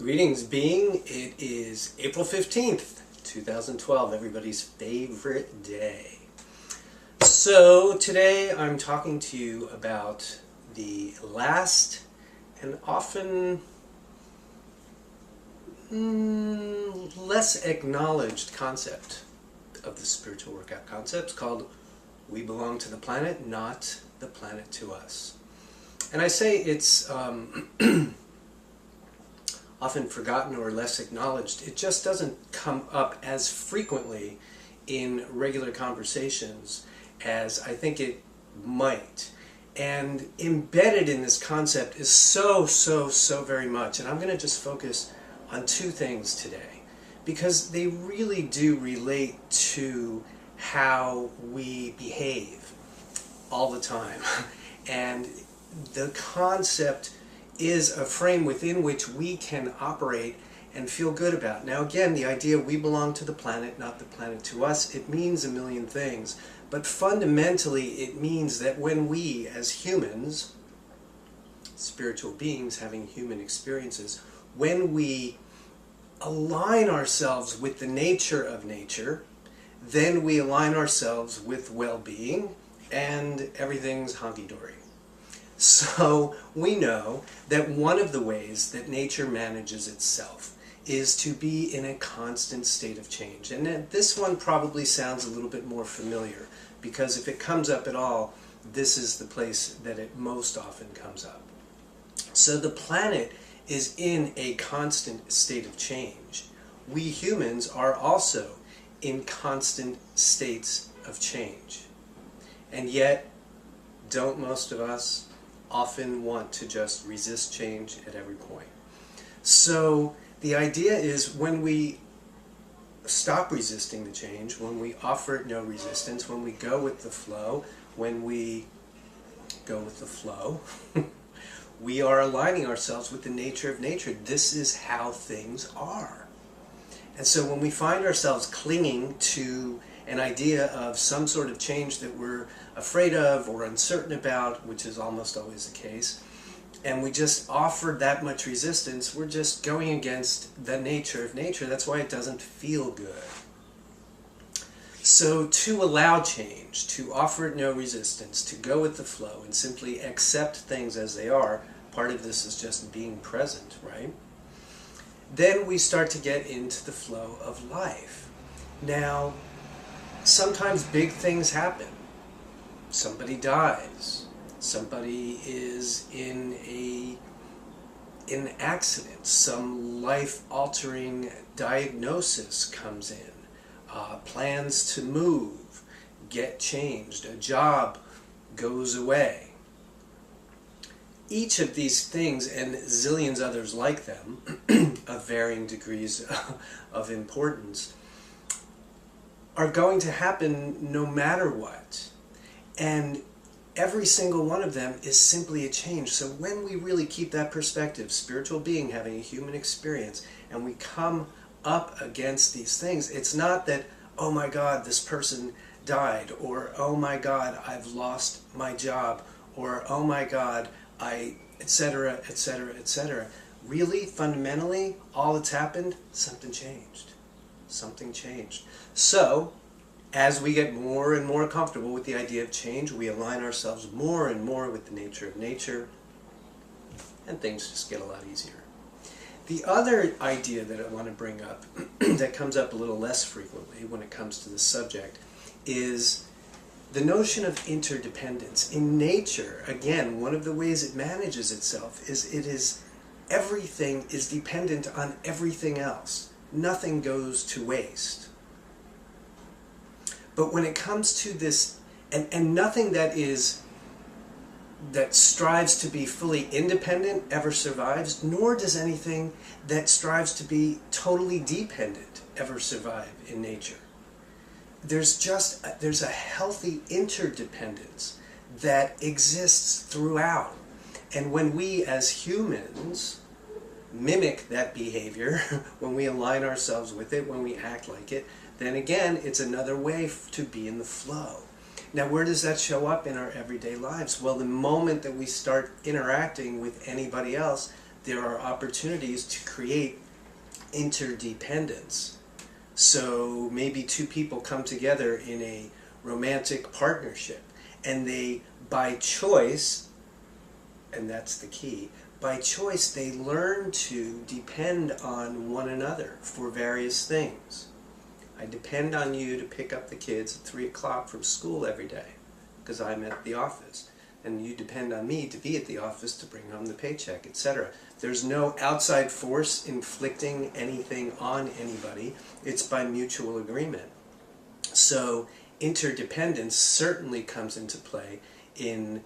Greetings, being. It is April 15th, 2012, everybody's favorite day. So today I'm talking to you about the last and often less acknowledged concept of the spiritual workout concepts called we belong to the planet, not the planet to us. And I say it's often forgotten or less acknowledged. It just doesn't come up as frequently in regular conversations as I think it might. And embedded in this concept is so very much. And I'm going to just focus on two things today, because they really do relate to how we behave all the time. And the concept is a frame within which we can operate and feel good about. Now again, the idea we belong to the planet, not the planet to us, it means a million things. But fundamentally it means that when we as humans, spiritual beings having human experiences, when we align ourselves with the nature of nature, then we align ourselves with well-being and everything's honky-dory. So we know that one of the ways that nature manages itself is to be in a constant state of change. And this one probably sounds a little bit more familiar, because if it comes up at all, this is the place that it most often comes up. So the planet is in a constant state of change. We humans are also in constant states of change. And yet, don't most of us often want to just resist change at every point? So the idea is, when we stop resisting the change, when we offer it no resistance, when we go with the flow, we are aligning ourselves with the nature of nature. This is how things are. And so when we find ourselves clinging to an idea of some sort of change that we're afraid of or uncertain about, which is almost always the case, and we just offer that much resistance, we're just going against the nature of nature. That's why it doesn't feel good. So to allow change, to offer it no resistance, to go with the flow and simply accept things as they are, part of this is just being present, right? Then we start to get into the flow of life. Now, sometimes big things happen. Somebody dies. Somebody is in an accident. Some life-altering diagnosis comes in. Plans to move get changed. A job goes away. Each of these things, and zillions others like them, of varying degrees of importance, are going to happen no matter what. And every single one of them is simply a change. So when we really keep that perspective, spiritual being having a human experience, and we come up against these things, it's not that, oh my God, this person died, or oh my God, I've lost my job, or oh my God, etc., etc., etc. Really, fundamentally, all that's happened, something changed. Something changed. So, as we get more and more comfortable with the idea of change, we align ourselves more and more with the nature of nature, and things just get a lot easier. The other idea that I want to bring up, that comes up a little less frequently when it comes to this subject, is the notion of interdependence. In nature, again, one of the ways it manages itself is everything is dependent on everything else. Nothing goes to waste. But when it comes to this, and nothing that strives to be fully independent ever survives, nor does anything that strives to be totally dependent ever survive in nature. There's a healthy interdependence that exists throughout. And when we as humans mimic that behavior, when we align ourselves with it, when we act like it, then again, it's another way to be in the flow. Now, where does that show up in our everyday lives? Well, the moment that we start interacting with anybody else, there are opportunities to create interdependence. So maybe two people come together in a romantic partnership, and they, by choice, and that's the key, by choice they learn to depend on one another for various things. I depend on you to pick up the kids at 3 o'clock from school every day because I'm at the office, and you depend on me to be at the office to bring home the paycheck, etc. There's no outside force inflicting anything on anybody. It's by mutual agreement. So interdependence certainly comes into play in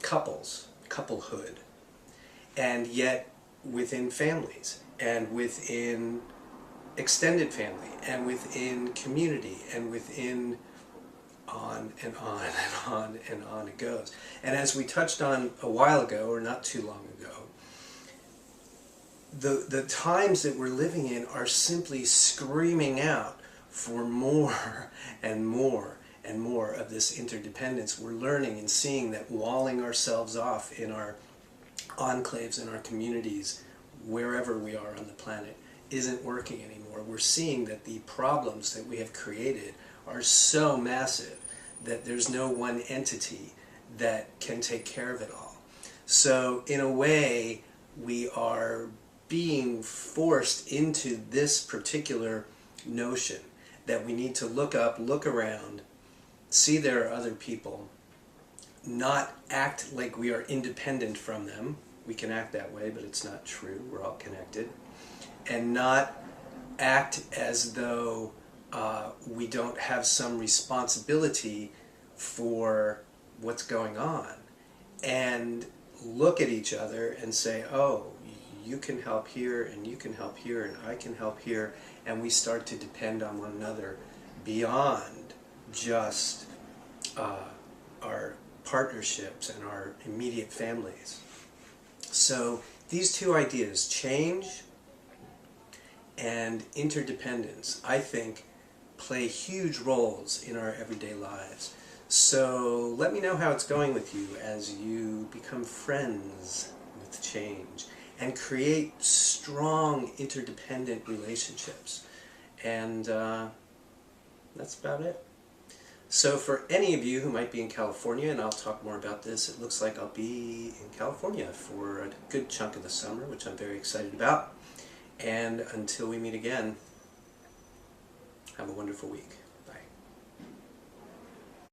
couples, couplehood, and yet within families, and within extended family, and within community, and within on and on and on and on it goes. And as we touched on a while ago, or not too long ago, the times that we're living in are simply screaming out for more and more and more of this interdependence. We're learning and seeing that walling ourselves off in our enclaves, in our communities, wherever we are on the planet, isn't working anymore. We're seeing that the problems that we have created are so massive that there's no one entity that can take care of it all. So in a way, we are being forced into this particular notion that we need to look up, look around, see there are other people, not act like we are independent from them. We can act that way, but it's not true. We're all connected. And not act as though we don't have some responsibility for what's going on, and look at each other and say, oh, you can help here, and you can help here, and I can help here, and we start to depend on one another beyond just our partnerships and our immediate families. So these two ideas, change and interdependence, I think play huge roles in our everyday lives. So let me know how it's going with you as you become friends with change and create strong interdependent relationships. And that's about it. So for any of you who might be in California, and I'll talk more about this, it looks like I'll be in California for a good chunk of the summer, which I'm very excited about. And until we meet again, have a wonderful week.